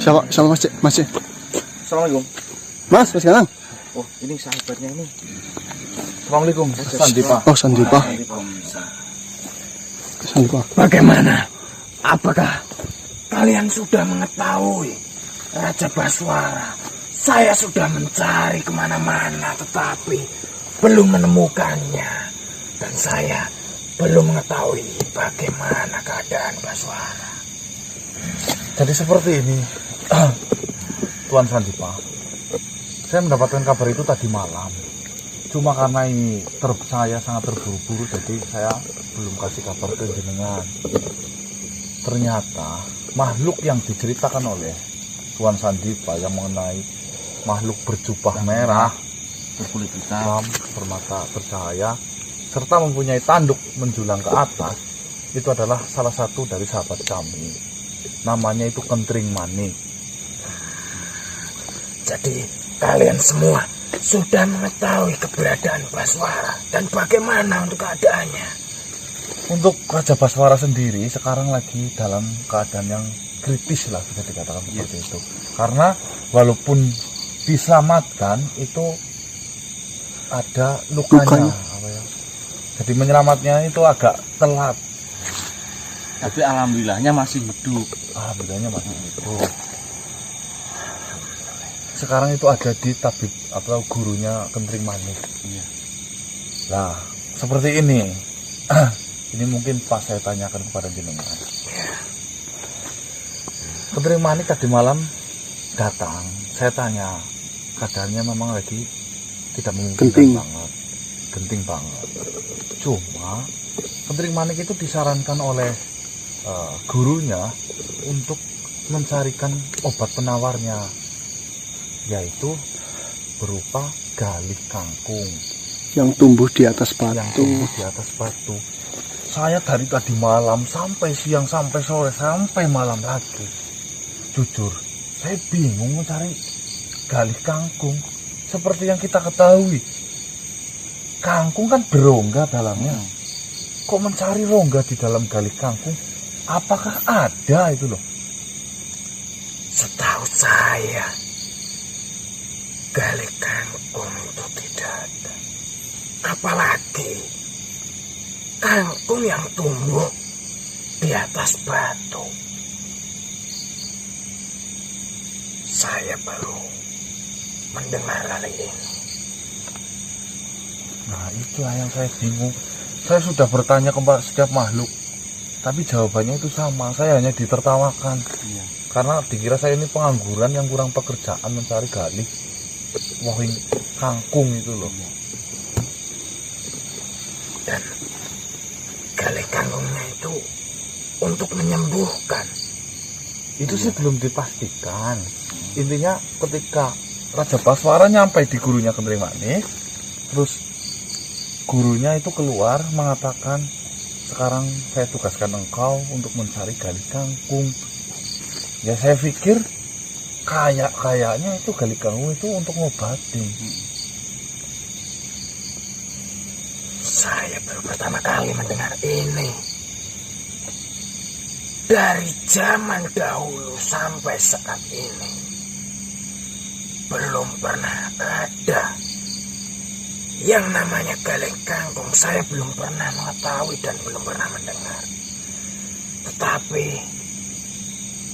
Siapa Mas? Assalamualaikum. Mas Ganang. Oh, ini sahabatnya ini. Assalamualaikum. Sandipa. Oh, Sandipa. Bagaimana? Apakah kalian sudah mengetahui Raja Baswara? Saya sudah mencari kemana-mana tetapi belum menemukannya. Dan saya belum mengetahui bagaimana keadaan Baswara. Jadi seperti ini, Tuan Sandipa. Saya mendapatkan kabar itu tadi malam. Cuma karena ini saya sangat terburu-buru, jadi saya belum kasih kabar ke jenengan. Ternyata makhluk yang diceritakan oleh Tuan Sandipa yang mengenai makhluk berjubah merah, berkulit hitam, bermata bercahaya, serta mempunyai tanduk menjulang ke atas, itu adalah salah satu dari sahabat kami. Namanya itu Kentring Manik. Jadi kalian semua sudah mengetahui keberadaan Baswara dan bagaimana untuk keadaannya. Untuk Raja Baswara sendiri sekarang lagi dalam keadaan yang kritis lah, bisa dikatakan seperti itu. Karena walaupun diselamatkan itu ada lukanya. Apa ya? Jadi menyelamatnya itu agak telat. Tapi alhamdulillahnya masih hidup. Alhamdulillahnya masih hidup. Sekarang itu ada di tabib atau gurunya Kentring Manik. Iya. Nah, seperti ini. Ini mungkin pas saya tanyakan kepada jenengan. Kentring Manik tadi malam datang. Saya tanya, keadaannya memang lagi tidak memungkinkan banget. Genting banget. Cuma Kentring Manik itu disarankan oleh gurunya untuk mencarikan obat penawarnya, yaitu berupa galih kangkung yang tumbuh di atas batu. Saya dari tadi malam sampai siang, sampai sore, sampai malam lagi. Jujur, saya bingung mencari galih kangkung. Seperti yang kita ketahui, kangkung kan berongga dalamnya. Kok mencari rongga di dalam galih kangkung? Apakah ada itu loh? Setahu saya, galih kangkung itu tidak ada. Apalagi kangkung yang tumbuh di atas batu. Saya baru mendengar kali ini. Nah, itulah yang saya bingung. Saya sudah bertanya kepada setiap makhluk, tapi jawabannya itu sama. Saya hanya ditertawakan. Iya. Karena dikira saya ini pengangguran yang kurang pekerjaan mencari galih wohing kangkung itu loh. Dan galih kangkungnya itu untuk menyembuhkan. Itu sih belum dipastikan. Intinya ketika Raja Baswara nyampe di gurunya Kentring Manik, terus gurunya itu keluar mengatakan, sekarang saya tugaskan engkau untuk mencari galih kangkung. Ya saya pikir kayaknya itu galih kangkung itu untuk ngobatin. Saya baru pertama kali mendengar ini. Dari zaman dahulu sampai saat ini, belum pernah ada yang namanya galih kangkung. Saya belum pernah mengetahui dan belum pernah mendengar. Tetapi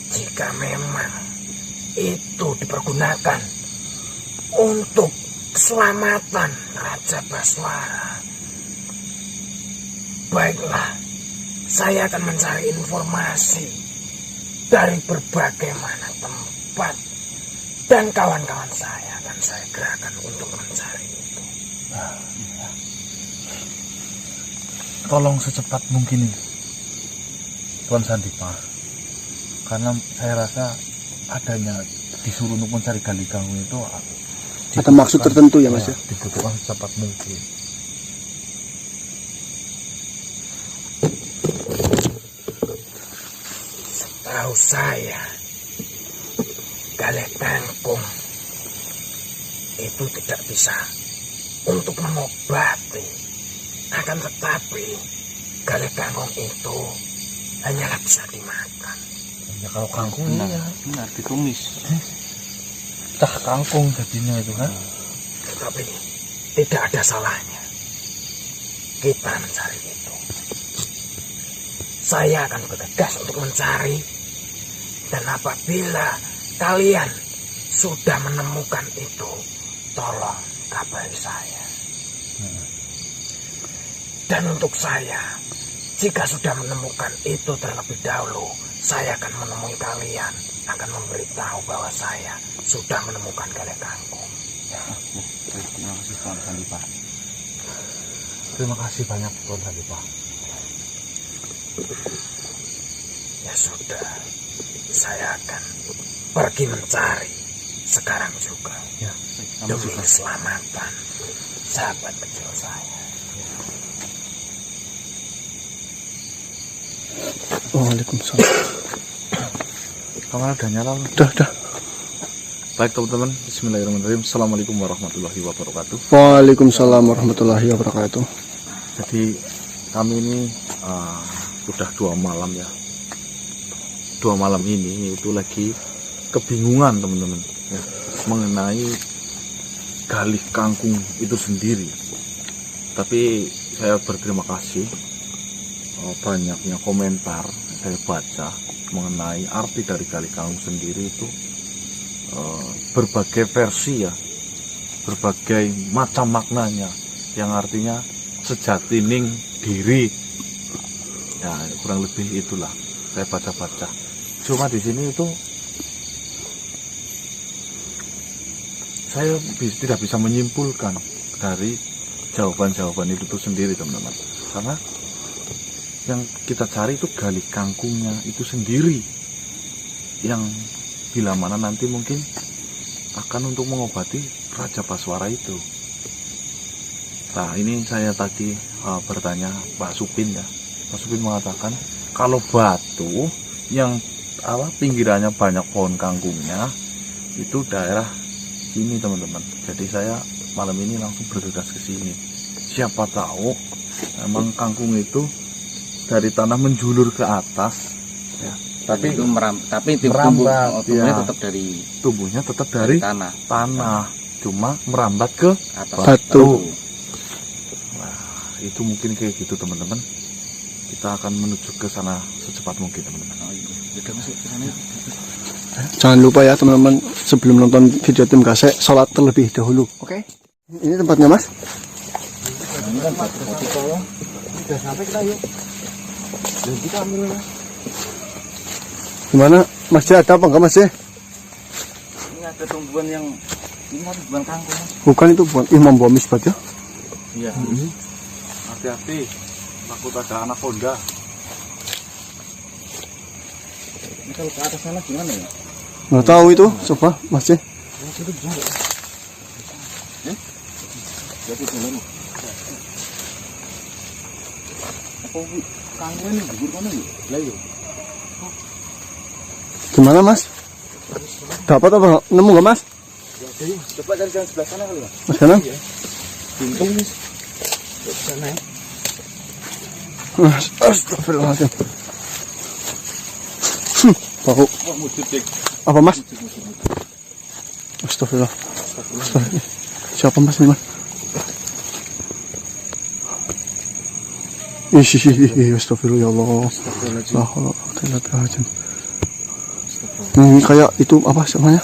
jika memang itu dipergunakan untuk keselamatan Raja Baswara, baiklah, saya akan mencari informasi dari berbagai mana tempat dan kawan-kawan saya akan saya gerakan untuk mencari itu. Tolong secepat mungkin Tuan Sandipa, karena saya rasa adanya disuruh untuk mencari galih kangkung itu Ada maksud tertentu ya Mas ya? Dibutuhkan secepat mungkin. Setahu saya, galih kangkung itu tidak bisa untuk mengobati. Akan tetapi galih kangkung itu hanyalah bisa dimakan. Ya kalau kangkung Benar, ya benar ditumis. cah kangkung jadinya itu kan. Tetapi tidak ada salahnya kita mencari itu. Saya akan bergegas untuk mencari. Dan apabila kalian sudah menemukan itu, tolong kabari saya. Dan untuk saya, jika sudah menemukan itu terlebih dahulu, saya akan menemui kalian, akan memberitahu bahwa saya sudah menemukan gale kangkung. Terima kasih Tuan Sandi Pak. Terima kasih banyak Tuan Sandi Pak. Ya sudah, saya akan pergi mencari sekarang juga. Ya, Demi keselamatan sahabat kecil saya. Waalaikumsalam. kamera udah nyala. Dah. Baik teman-teman, bismillahirrahmanirrahim. Assalamualaikum warahmatullahi wabarakatuh. Waalaikumsalam warahmatullahi wabarakatuh. Jadi kami ini udah 2 malam ya. 2 malam ini itu lagi kebingungan teman-teman ya, mengenai galih kangkung itu sendiri. Tapi saya berterima kasih banyaknya komentar saya baca mengenai arti dari galih kangkung sendiri itu berbagai versi ya, berbagai macam maknanya, yang artinya sejatining diri ya, kurang lebih itulah saya baca-baca. Cuma di sini itu saya tidak bisa menyimpulkan dari jawaban-jawaban itu sendiri teman-teman, karena yang kita cari itu galih kangkungnya itu sendiri, yang bila mana nanti mungkin akan untuk mengobati Raja Baswara itu. Nah ini saya tadi bertanya Pak Supin ya, Pak Supin mengatakan kalau batu yang pinggirannya banyak pohon kangkungnya itu daerah sini teman-teman. Jadi saya malam ini langsung bergegas ke sini. Siapa tahu memang kangkung itu dari tanah menjulur ke atas ya. Tapi itu merambat, tumbuhnya ya. tetap dari Tumbuhnya tetap dari tanah, cuma merambat ke atas Batu. Nah, itu mungkin kayak gitu teman-teman. Kita akan menuju ke sana secepat mungkin teman-teman. Oh, iya. Udah masuk ke sana. Jangan lupa ya teman-teman, sebelum nonton video tim gasek, sholat terlebih dahulu. Oke? Ini tempatnya Mas? Ini kan batu ya. Udah sampai kita yuk. Dan kita ambil ya. Gimana? Masih ada apa enggak Mas ya? Ini ada tumbuhan yang ini kan tumbuhan kangkung. Mas. Bukan itu, bukan Imam Bawa Misbat ya? Iya. Hati-hati, takut ada anak Honda. Ini kalau ke atas sana gimana ya? Nggak tahu itu, coba Mas ya. Jadi jalan. Apa kangkung ini gugur kono ya? Lah yo. Gimana Mas? Dapat apa? Nemu nggak Mas? Coba dari jalan sebelah sana kali, Mas. Mas sana? Bintung Mas. Ke sana ya. Astagfirullahaladzim. Bau. Wah, mujud dik. Apa Mas? Astagfirullah. Astagfirullah. Siapa Mas ini Mas? Astagfirullah ya Allah. Astagfirullahaladzim. Ini kayak itu apa namanya?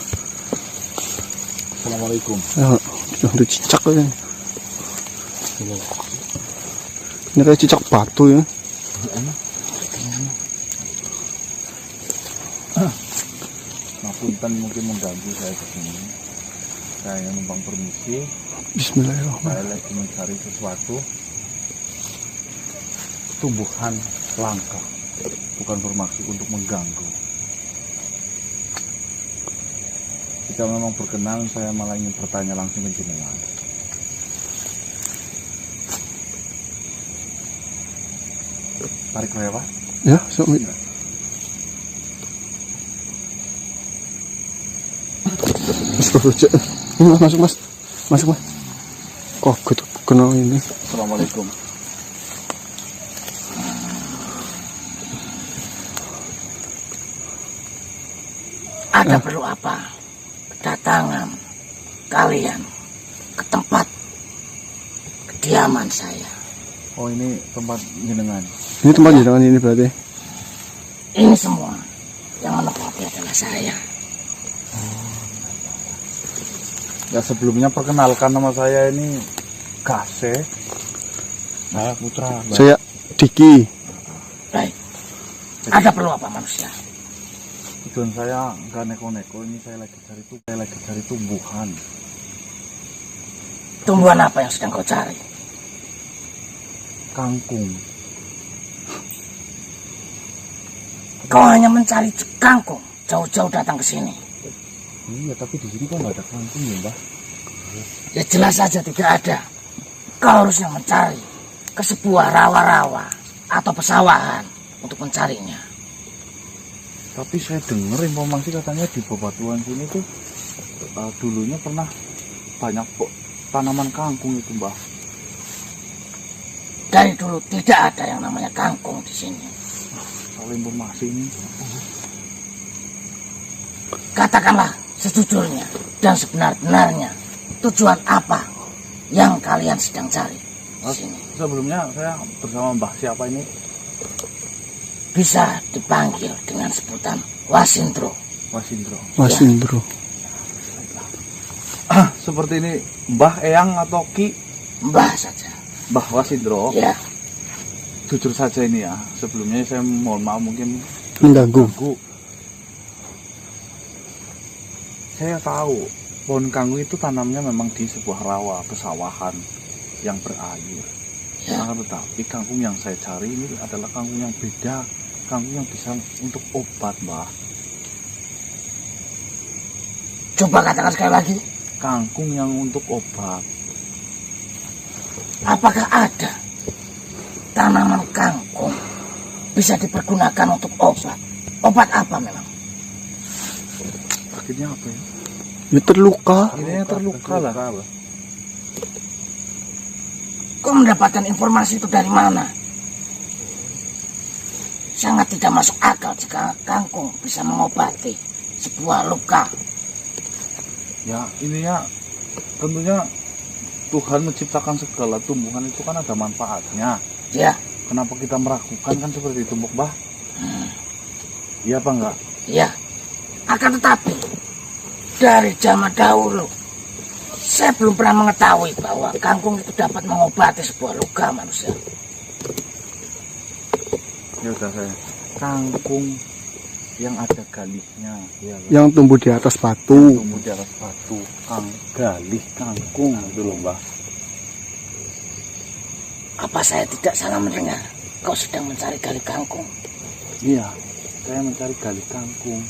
Assalamualaikum. Ya, udah cicak ini. Ini kayak cicak batu ya. Punten mungkin mengganggu saya kesini. Saya numpang permisi. Bismillahirrahmanirrahim. Saya lagi mencari sesuatu tumbuhan langka, bukan bermaksud untuk mengganggu. Jika memang berkenan, saya malah ingin bertanya langsung ke jenengan. Tarik lewat. Ya, suami. Ini Mas, masuk Mas. Masuk Mas. Kok gitu kena ini. Assalamualaikum. Ada perlu apa kedatangan kalian ke tempat kediaman saya? Oh, ini tempat jenengan. Ini tempat jenengan ini berarti. Ini semua yang menempati adalah saya. Ya, sebelumnya perkenalkan, nama saya ini Kase. Saya Putra. Saya Diki. Baik. Ada perlu apa manusia? Tujuan saya nggak neko-neko, ini saya lagi cari tumbuhan. Tumbuhan apa yang sedang kau cari? Kangkung. Kau hanya mencari kangkung, jauh-jauh datang ke sini. Iya, tapi di sini kok nggak ada kangkung ya, Mbah? Ya jelas saja tidak ada. Kau harusnya mencari ke sebuah rawa-rawa atau pesawahan untuk mencarinya. Tapi saya dengar informasi katanya di bebatuan sini tuh dulunya pernah banyak tanaman kangkung itu, Mbah. Dari dulu tidak ada yang namanya kangkung di sini. Soal informasi ini. Katakanlah sejujurnya dan sebenar-benarnya tujuan apa yang kalian sedang cari di sini. Sebelumnya saya bersama Mbah siapa ini? Bisa dipanggil dengan sebutan Wasindro. Wasindro. Wasindro. Seperti ini Mbah, Eyang atau Ki? Mbah saja. Mbah Wasindro. Ya, Jujur saja ini ya, sebelumnya saya mohon maaf mungkin Mengganggu. Saya tahu pohon kangkung itu tanamnya memang di sebuah rawa pesawahan yang berair. ya. Akan tetapi kangkung yang saya cari ini adalah kangkung yang beda, kangkung yang bisa untuk obat, Mbah. Coba katakan sekali lagi. Kangkung yang untuk obat. Apakah ada tanaman kangkung bisa dipergunakan untuk obat? Obat apa memang? Akhirnya apa ya? Ya terluka. Akhirnya terluka lah. Kau mendapatkan informasi itu dari mana? Sangat tidak masuk akal jika kangkung bisa mengobati sebuah luka. Ya, ini ya tentunya Tuhan menciptakan segala tumbuhan itu kan ada manfaatnya. Ya, Kenapa kita meragukan kan seperti itu, Mbah? Iya apa enggak? ya. Akan tetapi dari zaman dahulu saya belum pernah mengetahui bahwa kangkung itu dapat mengobati sebuah luka manusia. Ya udah saya. Kangkung yang ada galihnya, ya, Yang tumbuh di atas batu. tumbuh di atas batu, galih kangkung itu loh, Mbah. Apa saya tidak salah mendengar? Kau sedang mencari galih kangkung. Iya, saya mencari galih kangkung.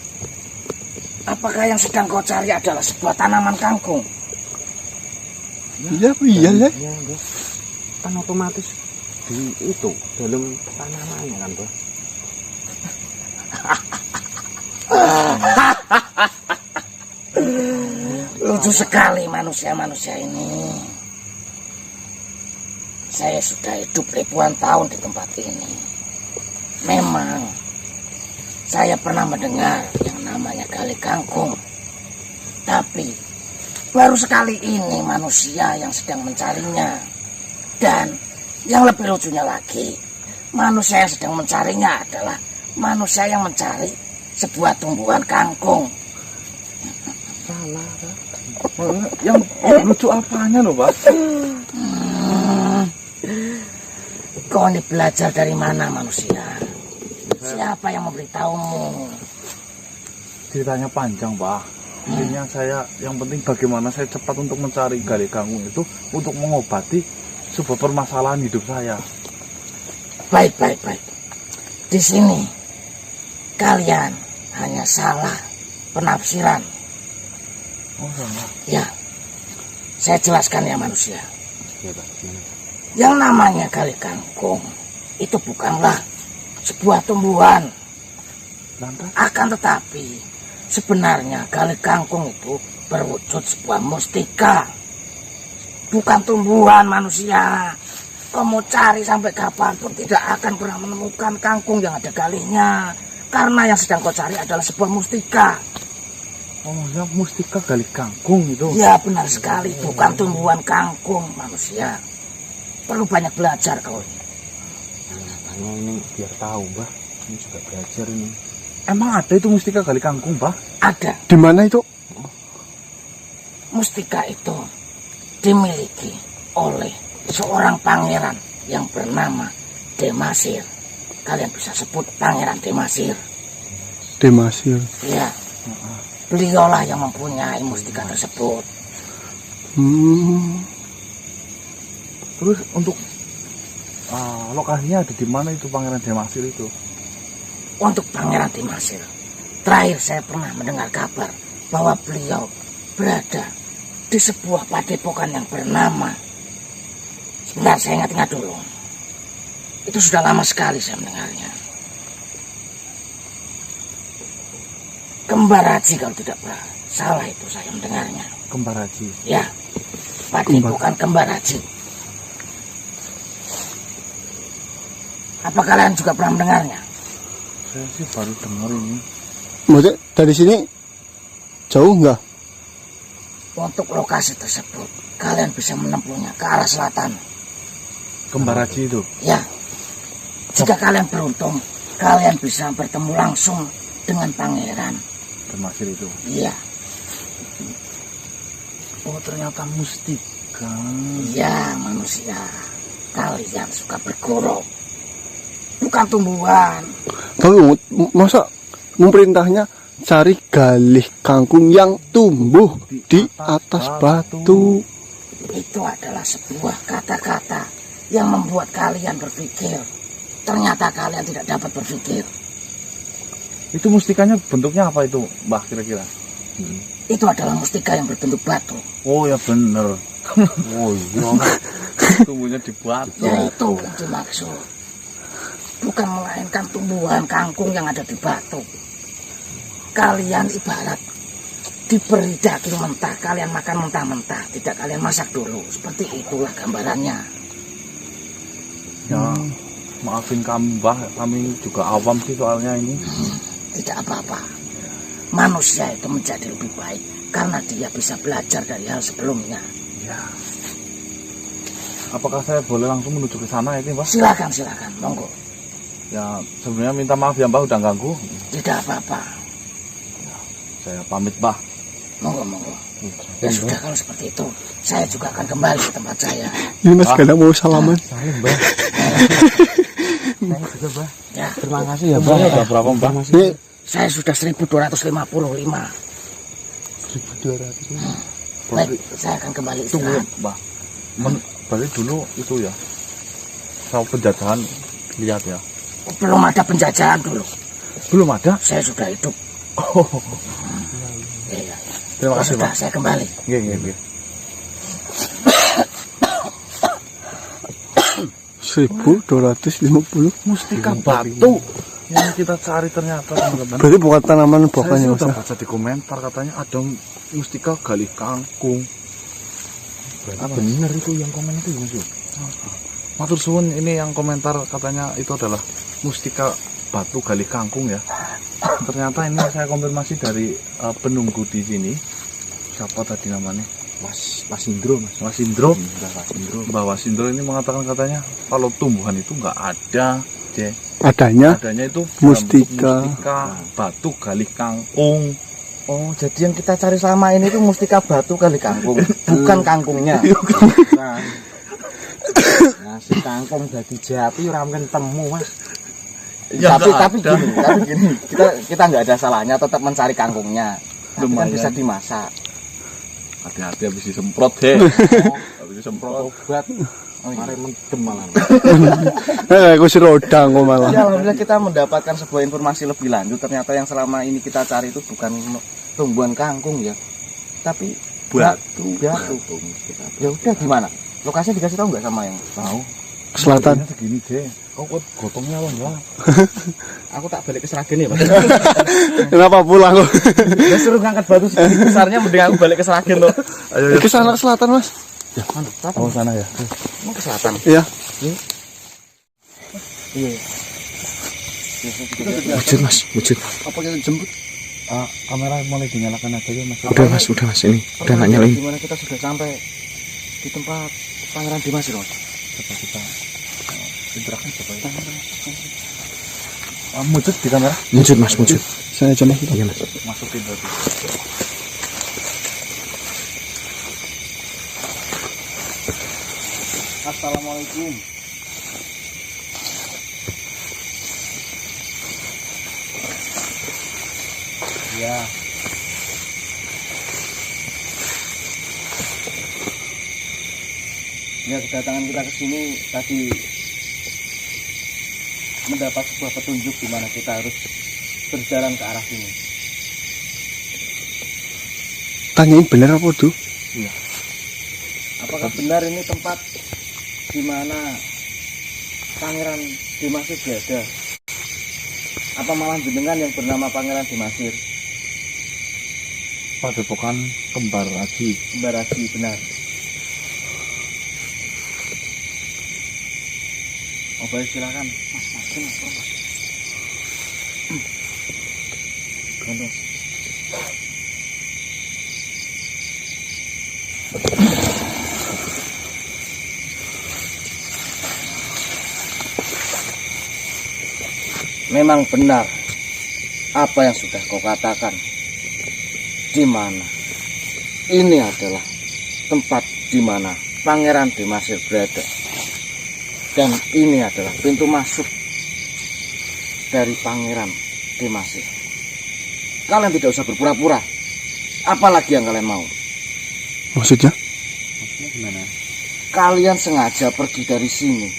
Apakah yang sedang kau cari adalah sebuah tanaman kangkung? Iya, iyalah. Iya, Bos. Kan otomatis di itu dalam tanamannya kan, Bos. Lucu sekali manusia-manusia ini. Saya sudah hidup ribuan tahun di tempat ini. Memang saya pernah mendengar yang namanya galih kangkung. Tapi baru sekali ini manusia yang sedang mencarinya. Dan yang lebih lucunya lagi, manusia yang sedang mencarinya adalah manusia yang mencari sebuah tumbuhan kangkung. Salah, Bos. Yang lucu apanya loh, Mbah? Kau ini belajar dari mana manusia? Siapa yang memberitahumu? Ceritanya panjang, Mbah. Intinya saya, yang penting bagaimana saya cepat untuk mencari galih kangkung itu untuk mengobati sebuah permasalahan hidup saya. Baik. Di sini kalian hanya salah penafsiran. Oh, salah. Ya, saya jelaskan ya manusia. Ya, Bos. Gimana? Yang namanya galih kangkung itu bukanlah sebuah tumbuhan. Lantas? Akan tetapi sebenarnya galih kangkung itu berwujud sebuah mustika. Bukan tumbuhan manusia. Kamu cari sampai kapanpun tidak akan pernah menemukan kangkung yang ada galihnya. Karena yang sedang kau cari adalah sebuah mustika. Oh, yang mustika gali kangkung itu. Ya benar sekali, bukan tumbuhan kangkung manusia. Perlu banyak belajar kau ini. Tanya ini biar tahu, Mbah. Ini juga belajar ini. Emang ada itu mustika gali kangkung, Mbah? Ada. Di mana itu? Mustika itu dimiliki oleh seorang pangeran yang bernama Demasir. Kalian bisa sebut Pangeran Demasir. Demasir. Ya, beliaulah yang mempunyai mustika tersebut. Terus untuk lokasinya ada di mana itu Pangeran Demasir itu? Untuk Pangeran Demasir, terakhir saya pernah mendengar kabar bahwa beliau berada di sebuah padepokan yang bernama, sebentar saya ingat-ingat dulu. Itu sudah lama sekali saya mendengarnya. Kembar Haji kalau tidak salah itu saya mendengarnya. Kembar Haji. Ya, padepokan Kembar Haji. Apa kalian juga pernah mendengarnya? Saya sih baru dengar ini. Maksudnya dari sini jauh nggak? Untuk lokasi tersebut, kalian bisa menempuhnya ke arah selatan. Kembar Haji itu? Ya, jika kalian beruntung, kalian bisa bertemu langsung dengan Pangeran Demasir itu? Iya. Oh, ternyata mustika. Iya, manusia. Kalian suka bergurau, bukan tumbuhan. Tapi masa memerintahnya cari galih kangkung yang tumbuh di atas batu. Itu adalah sebuah kata-kata yang membuat kalian berpikir. Ternyata kalian tidak dapat berpikir. Itu mustikanya bentuknya apa itu, Mbah, kira-kira? Itu adalah mustika yang berbentuk batu. Oh ya bener. Oh iya. Tumbuhnya di batu. Ya itu yang dimaksud. Bukan melainkan tumbuhan kangkung yang ada di batu. Kalian ibarat diberi daging mentah, kalian makan mentah-mentah, tidak kalian masak dulu. Seperti itulah gambarannya. Ya, maafin kami, Mbah. Kami juga awam sih soalnya ini. Tidak apa-apa. Manusia itu menjadi lebih baik karena dia bisa belajar dari hal sebelumnya. Ya. Apakah saya boleh langsung menuju ke sana ini, Mbah? Silakan, monggo. Ya, sebenarnya minta maaf ya, Mbah, udah ganggu. Tidak apa-apa. Saya pamit, Mbah. Monggo. Ya sudah, kalau seperti itu, saya juga akan kembali ke tempat saya. Ini Mas kadang mau salaman. Salim, Mbah. Saya juga, Mbah. Ya, Terima kasih ya, Mbah. Udah berapa, Mbah? Ini saya sudah 1255. 1200. Baik, saya akan kembali Tunggu, istirahat. Mbah. Balik dulu itu ya. Saya penjajahan lihat ya. Belum ada penjajahan dulu. Belum ada? Saya sudah hidup. Oh. Iya. Terima kasih, Sudah, Mbah. saya kembali. Nggih. 1250. Mustika batu yang kita cari ternyata, teman-teman. Berarti bukan tanaman Saya buahnya, Mas. sudah baca di komentar katanya ada mustika gali kangkung. Bener itu yang komen itu, Mas. Matur suwun, ini yang komentar katanya itu adalah mustika batu gali kangkung ya. Ternyata ini saya konfirmasi dari penunggu di sini. Siapa tadi namanya? Mas Indro, Mas. Mas Indro. Mas Indro. Mbak Wasindro ini mengatakan katanya kalau tumbuhan itu nggak ada, Adanya adanya itu Mustika. mustika batu gali kangkung. Oh, jadi yang kita cari selama ini itu mustika batu kali kangkung, bukan kangkungnya. Nah, si kangkung jadi jati ora mungkin temu, Mas. Ya, tapi nggak ada. gini, kita nggak ada salahnya tetap mencari kangkungnya. Tapi kan Lumayan. bisa dimasak. Hati-hati habis disemprot deh. Habis disemprot. Obat. Mari mendem malah. aku si rodang kok malah. Ya, alhamdulillah kita mendapatkan sebuah informasi lebih lanjut. Ternyata yang selama ini kita cari itu bukan tumbuhan kangkung ya, tapi batu. Ya udah, gimana? Lokasinya dikasih tahu nggak sama yang Tahu. Selatan. Harganya segini deh. Kau kok gotongnya loh ya. aku tak balik ke Seragen ya, Pak. Kenapa pulang kok? Dia suruh ngangkat batu segini besarnya, mending aku balik ke Seragen loh. Ayo. Ke sana selatan, Mas. Ya, mana? Selatan. Oh, sana ya. Mau ke selatan. Iya. Iya. Wujud, Mas, wujud. Apa kita jemput? Kamera mulai dinyalakan aja ya Mas. Udah mas ini. Udah nggak nyalain. Gimana kita sudah sampai di tempat Pangeran Dimas loh. Coba kita interaksi coba ya. Mujud di kamera. Mujud mas, mujud. Saya aja mas. Iya mas. Masukin berarti. Assalamualaikum. Ya. Ya, kedatangan kita ke sini tadi mendapat sebuah petunjuk di mana kita harus berjalan ke arah sini. Tanyain bener apa tuh? Apakah benar ini tempat di mana Pangeran Dimasir berada? Apa malah jenengan yang bernama Pangeran Dimasir? Padepokan Kembar Aji. Kembar Aji, benar. Oh baik, silakan. Mas. Gendong. Memang benar apa yang sudah kau katakan. Di mana ini adalah tempat di mana Pangeran Dimasir berada. Dan ini adalah pintu masuk dari Pangeran Dimasir. Kalian tidak usah berpura-pura. Apalagi yang kalian mau? Maksudnya? Maksudnya gimana? Kalian sengaja pergi dari sini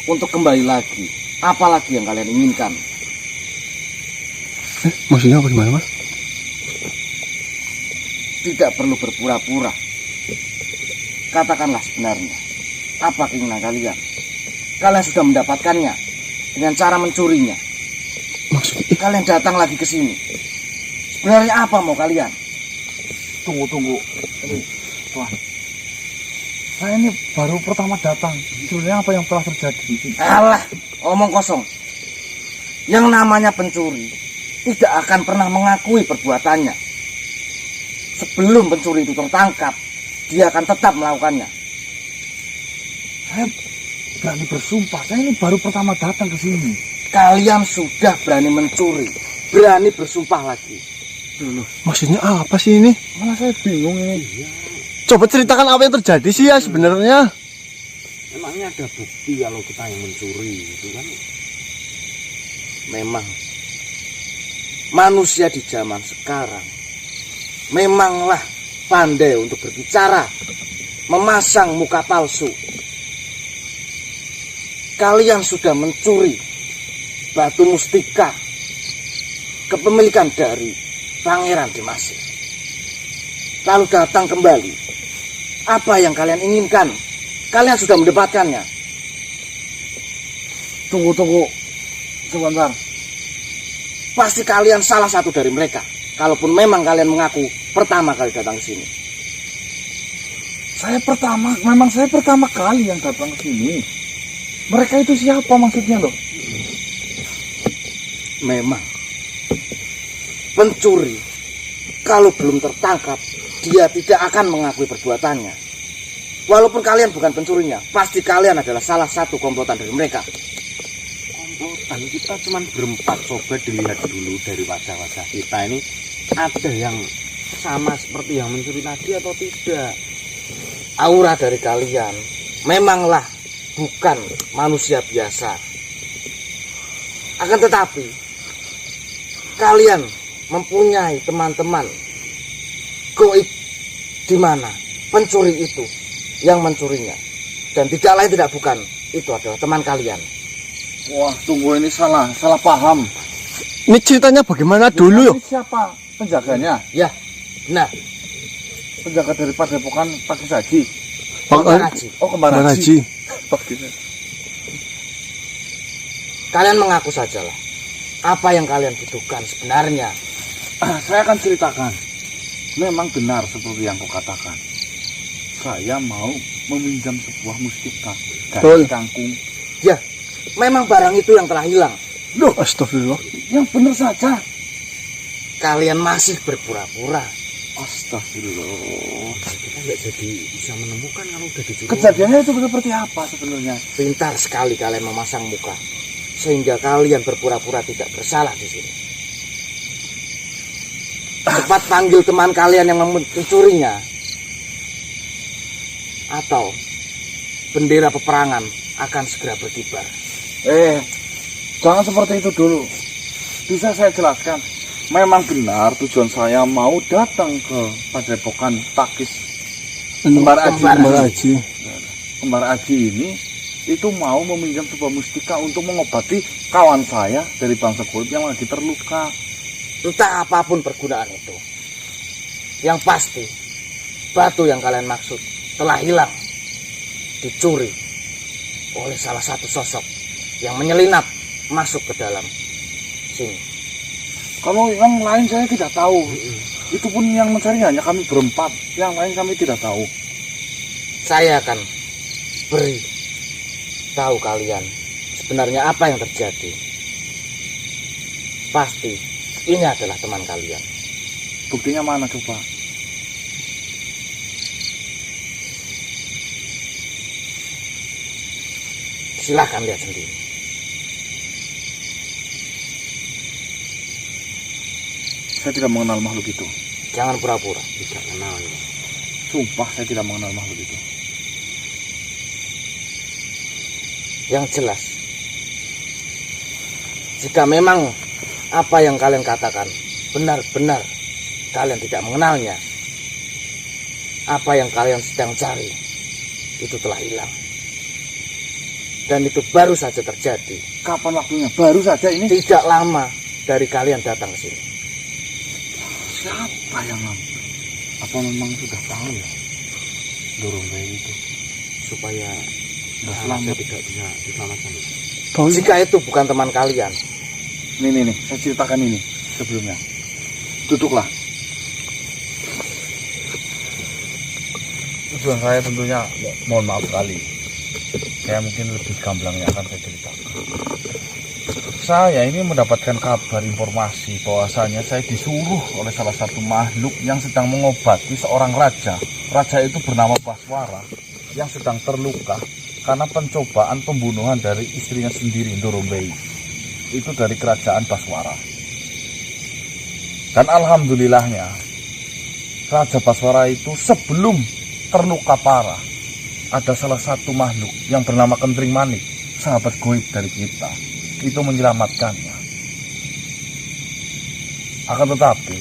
untuk kembali lagi. Apalagi yang kalian inginkan? Maksudnya apa gimana mas? Tidak perlu berpura-pura. Katakanlah sebenarnya. Apa keinginan kalian? Kalian sudah mendapatkannya dengan cara mencurinya. Maksudnya? Kalian datang lagi ke sini. Sebenarnya apa mau kalian? Tunggu. Tuan. Saya ini baru pertama datang. Sebenarnya apa yang telah terjadi di sini? Alah, omong kosong. Yang namanya pencuri tidak akan pernah mengakui perbuatannya. Sebelum pencuri itu tertangkap, dia akan tetap melakukannya. Saya berani bersumpah, saya ini baru pertama datang ke sini. Kalian sudah berani mencuri, berani bersumpah lagi. Maksudnya apa sih ini? Malah saya bingung ini. Coba ceritakan apa yang terjadi sih ya sebenarnya. Emangnya ada bukti kalau kita yang mencuri gitu kan? Memang manusia di zaman sekarang memanglah pandai untuk berbicara, memasang muka palsu. Kalian sudah mencuri batu mustika kepemilikan dari Pangeran Dimasir. Lalu datang kembali. Apa yang kalian inginkan? Kalian sudah mendapatkannya. Tunggu sebentar. Pasti kalian salah satu dari mereka. Kalaupun memang kalian mengaku pertama kali datang ke sini. Memang saya pertama kali yang datang ke sini. Mereka itu siapa maksudnya loh? Memang pencuri kalau belum tertangkap dia tidak akan mengakui perbuatannya. Walaupun kalian bukan pencurinya, pasti kalian adalah salah satu komplotan dari mereka. Komplotan kita cuma berempat, coba dilihat dulu dari wajah-wajah kita ini ada yang sama seperti yang mencuri tadi atau tidak. Aura dari kalian memanglah bukan manusia biasa. Akan tetapi kalian mempunyai teman-teman goib di mana pencuri itu yang mencurinya, dan tidak lain tidak bukan itu adalah teman kalian. Wah, tunggu, ini salah paham. Ini ceritanya bagaimana dulu yuk? Ini siapa penjaganya? Ya, benar. Penjaga dari Padepokan Pakis Haji. Kembar Haji. Oh, Kembar Bang Haji. Haji. Kalian mengaku sajalah apa yang kalian butuhkan sebenarnya. Saya akan ceritakan. Memang benar seperti yang kau katakan. Saya mau meminjam sebuah mustika Betul. dari kangkung. Ya, memang barang itu yang telah hilang. Loh, Astagfirullah. yang benar saja. kalian masih berpura-pura. Astagfirullah. Kita nggak jadi bisa menemukan kalau udah dicuri. Kejadiannya itu seperti apa sebenarnya? Pintar sekali kalian memasang muka, sehingga kalian berpura-pura tidak bersalah di sini. Cepat panggil teman kalian yang mencurinya, atau bendera peperangan akan segera berkibar. Jangan seperti itu dulu. Bisa saya jelaskan? Memang benar tujuan saya mau datang ke Padepokan Takis Kembar Aji. Kembar Aji ini itu mau meminjam sebuah mustika untuk mengobati kawan saya dari bangsa kulit yang lagi terluka. Entah apapun pergunaan itu, yang pasti batu yang kalian maksud telah hilang, dicuri oleh salah satu sosok yang menyelinap masuk ke dalam sini. Kalau yang lain saya tidak tahu. Itu pun yang mencari hanya kami berempat. Yang lain kami tidak tahu. Saya akan beri tahu kalian sebenarnya apa yang terjadi. Pasti ini adalah teman kalian. Buktinya mana coba? Silahkan lihat sendiri. Saya tidak mengenal makhluk itu. Jangan pura-pura tidak kenal. Sumpah saya tidak mengenal makhluk itu. Yang jelas, jika memang apa yang kalian katakan benar-benar kalian tidak mengenalnya, apa yang kalian sedang cari itu telah hilang. Dan itu baru saja terjadi. Kapan waktunya? Baru saja ini? Tidak lama dari kalian datang ke sini. Siapa yang ngambil? Apa memang sudah tahu ya dorong bayi itu Supaya selamat tidak bisa diselamatkan. Tahu Jika itu bukan teman kalian, Nih, saya ceritakan ini sebelumnya. Duduklah. Tujuan saya tentunya, mohon maaf sekali, saya mungkin lebih gamblang yang akan saya ceritakan. Saya ini mendapatkan kabar informasi bahwasanya saya disuruh oleh salah satu makhluk yang sedang mengobati seorang raja. Raja itu bernama Baswara yang sedang terluka karena pencobaan pembunuhan dari istrinya sendiri, Ndorombei. Itu dari kerajaan Baswara. Dan alhamdulillahnya Raja Baswara itu sebelum terluka parah, ada salah satu makhluk yang bernama Kentring Manik, sahabat goib dari kita, itu menyelamatkannya. Akan tetapi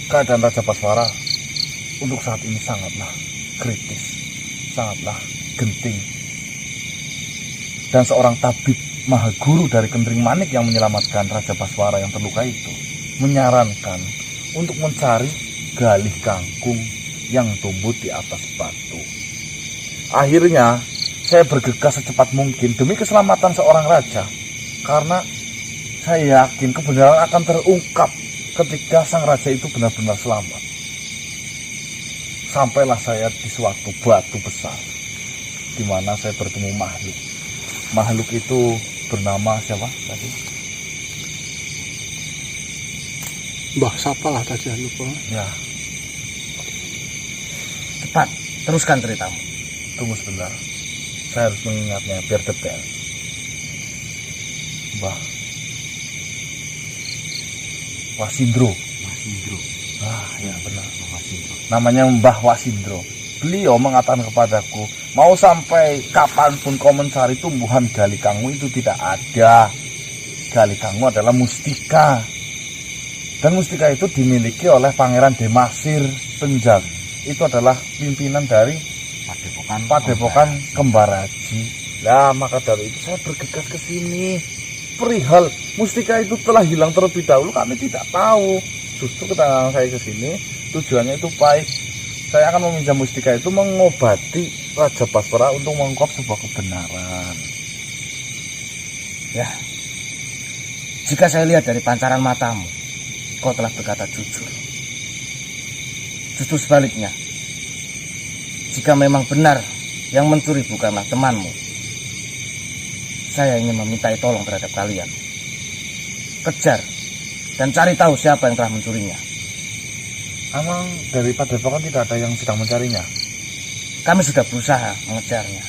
keadaan Raja Baswara untuk saat ini sangatlah kritis, sangatlah genting. Dan seorang tabib mahaguru dari Kentring Manik yang menyelamatkan Raja Baswara yang terluka itu menyarankan untuk mencari galih kangkung yang tumbuh di atas batu. Akhirnya saya bergegas secepat mungkin demi keselamatan seorang raja, karena saya yakin kebenaran akan terungkap ketika sang raja itu benar-benar selamat. Sampailah saya di suatu batu besar, di mana saya bertemu makhluk. Makhluk itu bernama siapa tadi? Mbah siapa lah tadi lupa. Ya, cepat teruskan ceritamu. tunggu sebentar. Saya harus mengingatnya biar detail. Mbah Wasindro. Ya benar, Wasindro. Namanya Mbah Wasindro. Beliau mengatakan kepadaku, mau sampai kapanpun kau mencari tumbuhan galikangmu itu tidak ada. Galikangmu adalah mustika. Dan mustika itu dimiliki oleh Pangeran Demasir Penjag. Itu adalah pimpinan dari Padepokan Kembar Aji. Lah maka dari itu saya bergegas ke sini. Perihal mustika itu telah hilang terlebih dahulu, kami tidak tahu. Justru kedatangan saya ke sini tujuannya itu baik. Saya akan meminjam mustika itu mengobati Raja Baswara untuk mengungkap sebuah kebenaran. Ya, jika saya lihat dari pancaran matamu, kau telah berkata jujur. Justru sebaliknya, jika memang benar yang mencuri bukanlah temanmu, saya ingin memintai tolong terhadap kalian. Kejar dan cari tahu siapa yang telah mencurinya. Emang dari Padepokan tidak ada yang sedang mencarinya? Kami sudah berusaha mengejarnya,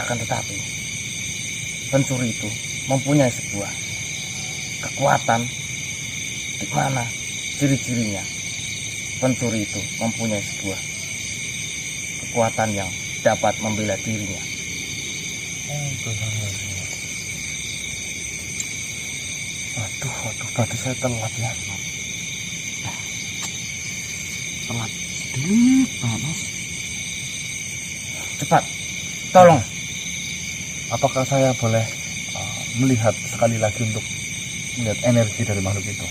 akan tetapi pencuri itu mempunyai sebuah kekuatan. Di mana ciri-cirinya? Pencuri itu mempunyai sebuah kekuatan yang dapat membela dirinya. Waduh, berarti saya telat ya. Telat sedikit banget, Mas. Cepat, tolong. Apakah saya boleh melihat sekali lagi untuk melihat energi dari makhluk itu?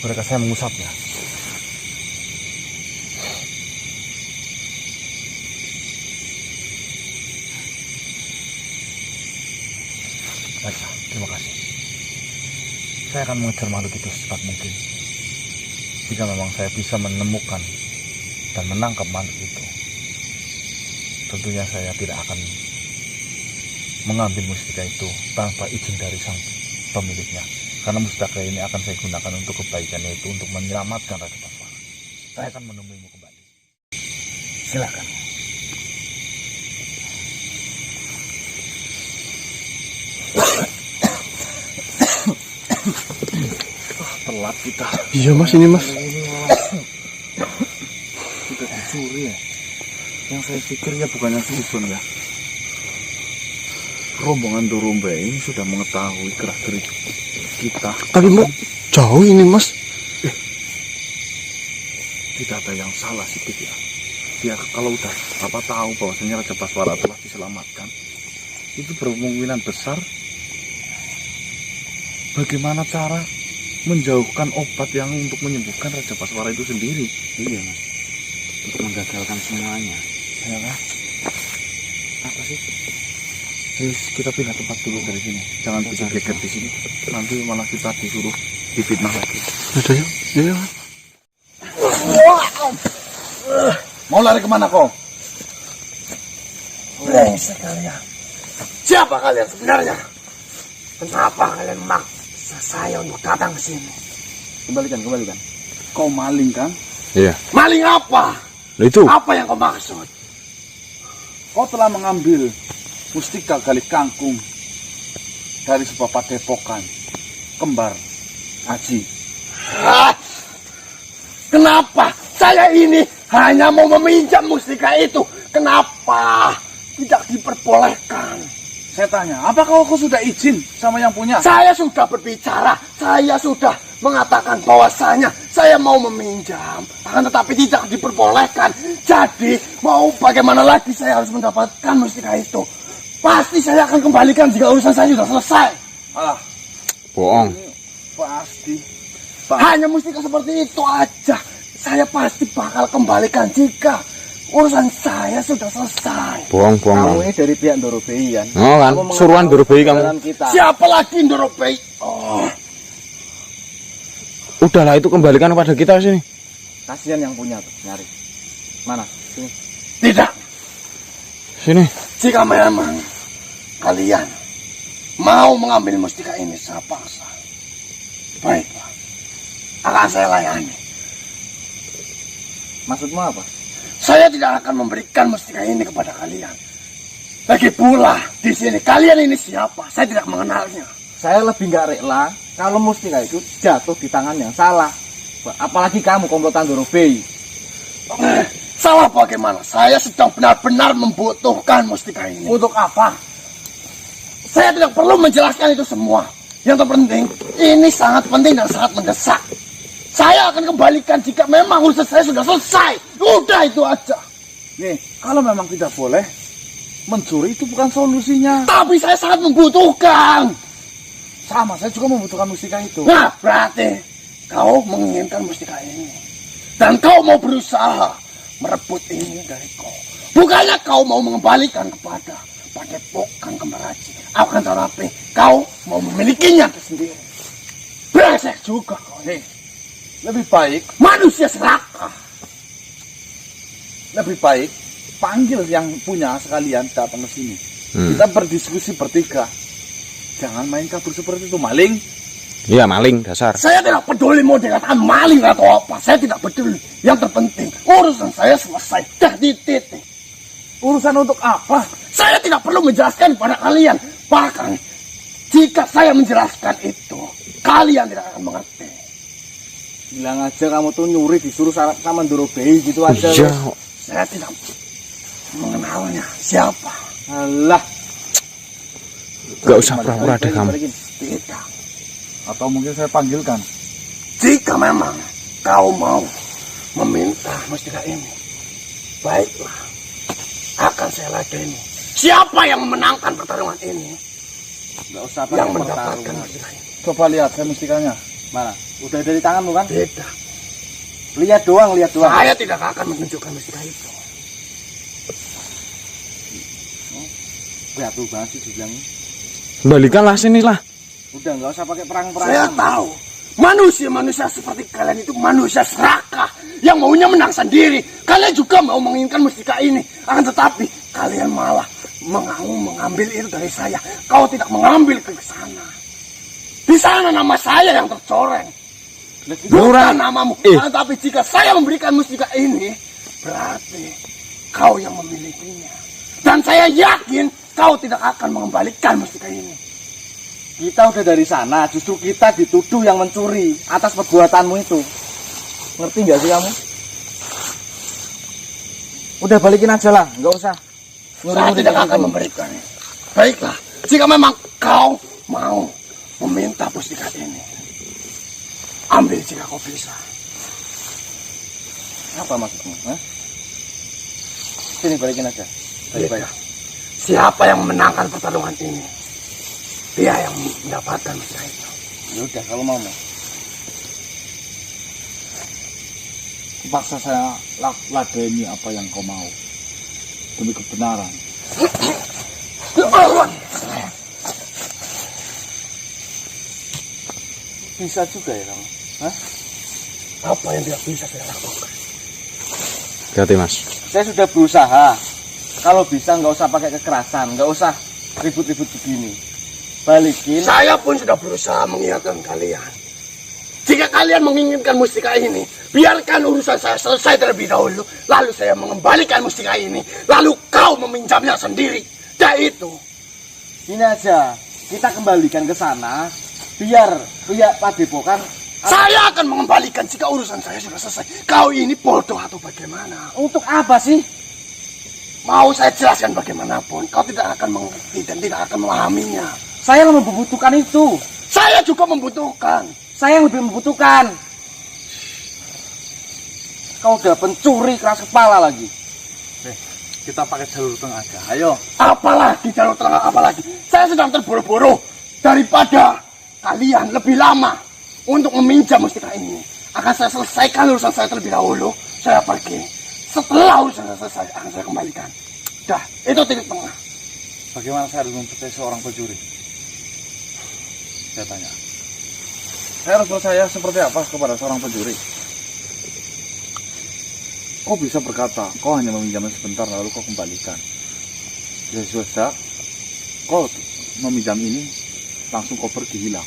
Bolehkah saya mengusapnya? Baiklah, terima kasih. Saya akan mengejar makhluk itu secepat mungkin. Jika memang saya bisa menemukan dan menangkap makhluk itu, tentunya saya tidak akan mengambil mustika itu tanpa izin dari sang pemiliknya. Karena mustika ini akan saya gunakan untuk kebaikan, yaitu untuk menyelamatkan Raja Paswara. Saya akan menemuimu kembali. Silakan. Telat kita. Iya Mas, ini Mas. Sudah dicuri ya. Yang saya pikir ya bukannya susun ya. Rombongan Dorombe ini sudah mengetahui gerak-gerik kita. Tapi mau jauh ini Mas. Tidak ada yang salah sedikit ya. Dia kalau udah tahu bahwasanya Raja Paswara telah diselamatkan, itu berkemungkinan besar bagaimana cara menjauhkan obat yang untuk menyembuhkan Raja Paswara itu sendiri. Iya Mas, untuk menggagalkan semuanya. Ya kan? Apa sih? Terus kita pindah tempat dulu dari sini. Jangan bikin geger di sini. Nanti malah kita disuruh difitnah lagi. Udah yuk. Iya Mas. Mau lari kemana kau? Brengsek kalian. Siapa kalian sebenarnya? Kenapa kalian memaksa saya untuk datang ke sini? Kembalikan. Kau maling kan? Iya. Maling apa? Nah, itu. Apa yang kau maksud? Kau telah mengambil mustika gali kangkung dari sebuah padepokan kembar Aji. Hah? Kenapa saya ini hanya mau meminjam mustika itu? Kenapa tidak diperbolehkan? Saya tanya, apakah kau sudah izin sama yang punya? Saya sudah berbicara, saya sudah mengatakan bahwasanya saya mau meminjam, akan tetapi tidak diperbolehkan. Jadi mau bagaimana lagi saya harus mendapatkan mustika itu? Pasti saya akan kembalikan jika urusan saya sudah selesai. Alah, Bohong. ini pasti. Hanya mustika seperti itu aja. Saya pasti bakal kembalikan jika urusan saya sudah selesai. Bohong. Kamu ini dari pihak Dorobei kan? Oh kan, Kamu suruhan Dorobei kamu. kebenaran kita. Siapa lagi Dorobei? Oh, Udahlah itu kembalikan kepada kita sini. Kasihan yang punya tuh, nyari. Mana? Sini. tidak. Sini. Jika memang kalian mau mengambil mustika ini secara paksa, baiklah, akan saya layani. Maksudmu apa? Saya tidak akan memberikan mustika ini kepada kalian. Lagi pula di sini kalian ini siapa? Saya tidak mengenalnya. Saya lebih nggak rela kalau mustika itu jatuh di tangan yang salah. Apalagi kamu komplotan Dorobei. Salah bagaimana? Saya sedang benar-benar membutuhkan mustika ini. Untuk apa? Saya tidak perlu menjelaskan itu semua. Yang terpenting, ini sangat penting dan sangat mendesak. Saya akan kembalikan jika memang urusan saya sudah selesai. Udah itu aja. Nih, kalau memang tidak boleh, mencuri itu bukan solusinya. Tapi saya sangat membutuhkan. Sama, saya juga membutuhkan mustika itu. Nah, berarti kau menginginkan mustika ini. Dan kau mau berusaha merebut ini dariku. Bukannya kau mau mengembalikan kepada Padepokan Kembar Aji. Akan tetapi kau mau memilikinya sendiri. Brengsek juga kau nih. Lebih baik, Manusia serakah. lebih baik panggil yang punya sekalian datang ke sini. Kita berdiskusi bertiga. Jangan main kabur seperti itu, maling. Iya, maling dasar. Saya tidak peduli mau dikatakan maling atau apa. Saya tidak peduli. Yang terpenting, urusan saya selesai. Dah di titik. Urusan untuk apa? Saya tidak perlu menjelaskan pada kalian. Bahkan, jika saya menjelaskan itu, kalian tidak akan mengerti. Bilang aja kamu tuh nyuri disuruh sama Ndorobei gitu aja. Iya. Saya tidak mengenalnya. Siapa? Alah. Gak usah pura-pura deh kamu. Tidak. Atau mungkin saya panggilkan. Jika memang kau mau meminta mustika ini, baiklah, akan saya ladeni. Siapa yang memenangkan pertarungan ini, Enggak usah yang pakai mendapatkan pertarungan. mustika ini. Coba lihat saya mustikanya. Mana? Udah dari tanganmu kan? Tidak. Lihat doang. Saya tidak akan menunjukkan mustika itu. Batu banget sih dibilang. Kembalikanlah sinilah. Udah nggak usah pakai perang-perang. Saya tahu manusia-manusia seperti kalian itu manusia serakah yang maunya menang sendiri. Kalian juga mau menginginkan mustika ini, akan tetapi kalian malah mengambil itu dari saya. Kau tidak mengambil ke sana. Di sana nama saya yang tercoreng, bukan namamu. Tapi jika saya memberikan mustika ini, berarti kau yang memilikinya. Dan saya yakin kau tidak akan mengembalikan mustika ini. Kita udah dari sana, justru kita dituduh yang mencuri atas perbuatanmu itu. Ngerti nggak sih kamu? Udah balikin aja lah, nggak usah. Saya tidak akan memberikannya. Baiklah, jika memang kau mau meminta mustika ini, ambil jika kau bisa. Apa maksudmu? Hah? Sini balikin aja. Baik-baik. Siapa yang memenangkan pertarungan ini, dia yang mendapatkan mustika itu. Ya udah kalau mau. Paksa saya ladeni apa yang kau mau. Demi kebenaran. Bisa juga ya kamu? Hah? Apa yang tidak bisa saya lakukan? Hati mas. Saya sudah berusaha. Kalau bisa nggak usah pakai kekerasan, nggak usah ribut-ribut begini. Balikin. Saya pun sudah berusaha mengingatkan kalian. Jika kalian menginginkan mustika ini, biarkan urusan saya selesai terlebih dahulu. Lalu saya mengembalikan mustika ini. Lalu kau meminjamnya sendiri. Dan itu. Ini aja, kita kembalikan ke sana. Biar Padepokan. Saya akan mengembalikan jika urusan saya sudah selesai. Kau ini bodoh atau bagaimana? Untuk apa sih? Mau saya jelaskan bagaimanapun, kau tidak akan mengerti dan tidak akan memahaminya. Saya lebih membutuhkan itu. Saya juga membutuhkan. Saya yang lebih membutuhkan. Kau udah pencuri keras kepala lagi. Kita pakai jalur tengah aja. Ayo. Apalagi jalur tengah, apalagi. Saya sedang terburu-buru. Daripada kalian lebih lama untuk meminjam mustika ini, akan saya selesaikan urusan saya terlebih dahulu. Saya pergi. Setelah urusan saya selesai, akan saya kembalikan. Dah, itu titik tengah. Bagaimana saya harus mempercayai seorang pencuri? Saya tanya. Saya harus percaya seperti apa kepada seorang pencuri? Kau bisa berkata, kau hanya meminjamnya sebentar lalu kau kembalikan. Ya sudah, kau meminjam ini, langsung kau pergi hilang.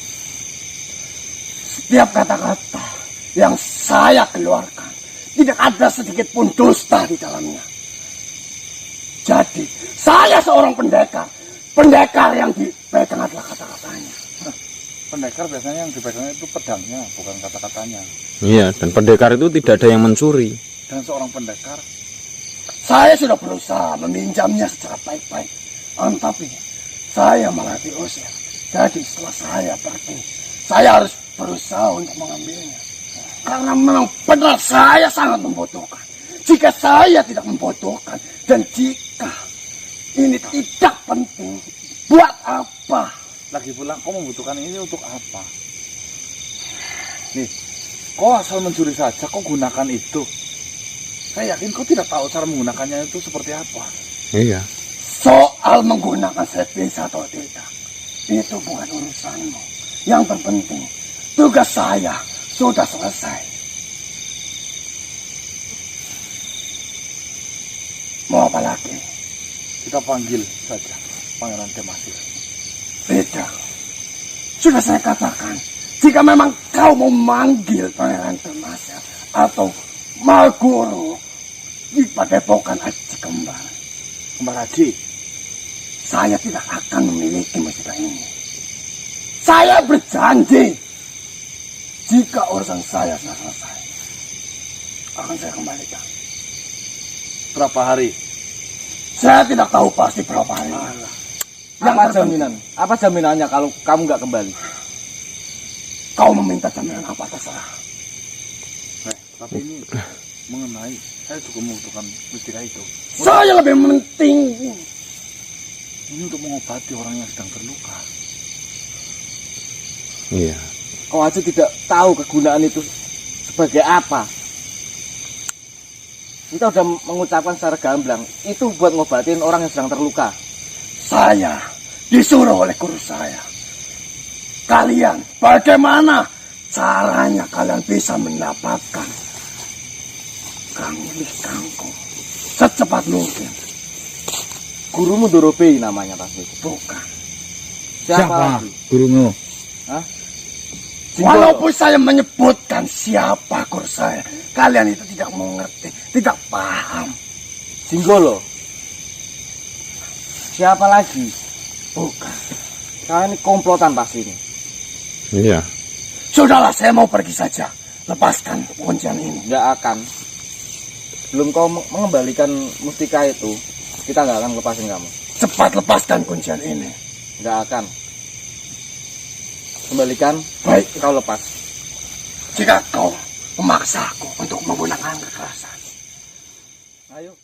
Setiap kata-kata yang saya keluarkan, tidak ada sedikit pun dusta di dalamnya. Jadi, saya seorang pendekar. Pendekar yang dipegang adalah kata-katanya. Pendekar biasanya yang dipegangnya itu pedangnya, bukan kata-katanya. Iya, dan pendekar itu tidak ada yang mencuri. Dan seorang pendekar, Saya sudah berusaha meminjamnya secara baik-baik. Tapi saya malah diusir. Jadi setelah saya pergi, saya harus berusaha untuk mengambilnya. Karena memang benar saya sangat membutuhkan. Jika saya tidak membutuhkan, dan jika ini tidak penting, buat apa? lagi pula kau membutuhkan ini untuk apa? Nih, kau asal mencuri saja, kau gunakan itu. Saya yakin kau tidak tahu cara menggunakannya itu seperti apa. Iya. Soal menggunakan saya bisa atau tidak, itu bukan urusanmu. Yang terpenting, tugas saya sudah selesai. Mau apa lagi? Kita panggil saja Pangeran Demasir. Tidak. Sudah saya katakan, jika memang kau mau manggil Pangeran Demasir atau Maguru di Padepokan Aji Kembar, Kembar Haji, saya tidak akan memiliki mustika ini. Saya berjanji, jika urusan saya sudah selesai, akan saya kembalikan. berapa hari? Saya tidak tahu pasti berapa hari. Apa jaminan? Apa jaminannya kalau kamu nggak kembali? Kau meminta jaminan apa terserah. Tapi ini mengenai saya juga membutuhkan mustika itu. Saya lebih penting. Ini untuk mengobati orang yang sedang terluka. Iya. Kau aja tidak tahu kegunaan itu sebagai apa. Kita udah mengucapkan secara gamblang, itu buat ngobatin orang yang sedang terluka. Saya disuruh oleh guru saya. Kalian, bagaimana caranya kalian bisa mendapatkan Kanglih Kangkung secepat mungkin? Gurumu Dorobe namanya pasti. Bukan. Siapa? lagi? Gurumu? Hah? Walaupun saya menyebutkan siapa guru saya, kalian itu tidak mengerti, tidak paham. Jinggolo. Siapa lagi? Bukan. Kalian ini komplotan pasti ini. Iya. Sudahlah, saya mau pergi saja. Lepaskan kuncian ini. Nggak akan. Belum kau mengembalikan mustika itu, kita nggak akan lepasin kamu. Cepat lepaskan kuncian ini. Nggak akan. Kembalikan, Baik, kau lepas. jika kau memaksaku untuk menggunakan kekerasan. Ayo.